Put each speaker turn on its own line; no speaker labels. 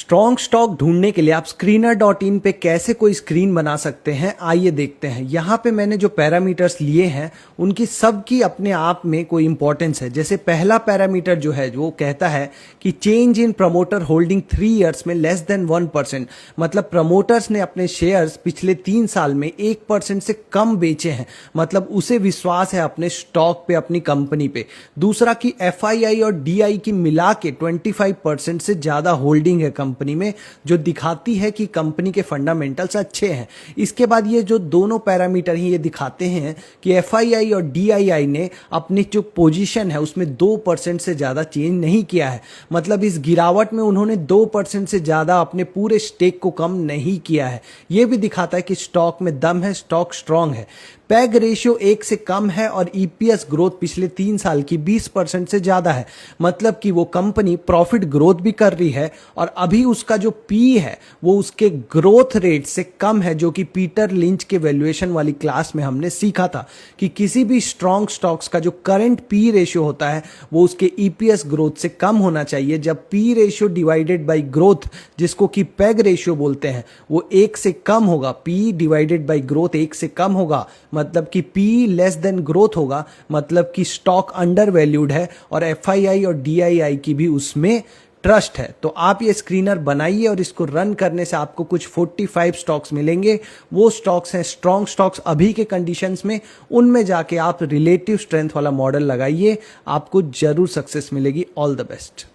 Strong stock ढूंढने के लिए आप screener.in पे कैसे कोई स्क्रीन बना सकते हैं, आइए देखते हैं। यहाँ पे मैंने जो पैरामीटर्स लिए हैं उनकी सबकी अपने आप में कोई इंपॉर्टेंस है। जैसे पहला पैरामीटर जो है वो कहता है कि change in promoter holding 3 years में लेस देन 1%, मतलब प्रमोटर्स ने अपने शेयर्स पिछले 3 साल में 1% से कम बेचे हैं, मतलब उसे विश्वास है अपने स्टॉक पे, अपनी कंपनी पे। दूसरा कि FII और DI की मिला के 25% से ज्यादा होल्डिंग है कंपनी में, जो दिखाती है कि कंपनी के फंडामेंटल्स अच्छे हैं। इसके बाद ये जो दोनों पैरामीटर हैं ये दिखाते हैं कि FII और DII ने अपनी जो पोजीशन है उसमें 2% से ज्यादा चेंज नहीं किया है, मतलब इस गिरावट में उन्होंने 2% से ज्यादा अपने पूरे स्टेक को कम नहीं किया है। यह भी दिखाता है कि स्टॉक में दम है, स्टॉक स्ट्रांग है। पैग रेशियो 1 से कम है और EPS ग्रोथ पिछले 3 साल की 20% से ज्यादा है, मतलब कि वो कंपनी प्रॉफिट ग्रोथ भी कर रही है और अभी उसका जो पी है वो उसके ग्रोथ रेट से कम है, जो कि पीटर लिंच के वैल्यूएशन वाली क्लास में हमने सीखा था कि किसी भी स्ट्रॉन्ग स्टॉक्स का जो करंट पी रेशियो होता है वो उसके EPS ग्रोथ से कम होना चाहिए। जब P ratio divided by growth, जिसको कि पैग रेशियो बोलते हैं, वो 1 से कम होगा, पी डिवाइडेड बाई ग्रोथ 1 से कम होगा, मतलब कि पी लेस देन ग्रोथ होगा, मतलब कि स्टॉक अंडर वैल्यूड है और FII और DII की भी उसमें ट्रस्ट है। तो आप ये स्क्रीनर बनाइए और इसको रन करने से आपको कुछ 45 स्टॉक्स मिलेंगे। वो स्टॉक्स हैं स्ट्रॉन्ग स्टॉक्स अभी के कंडीशंस में, उनमें जाके आप रिलेटिव स्ट्रेंथ वाला मॉडल लगाइए, आपको जरूर सक्सेस मिलेगी। All the best.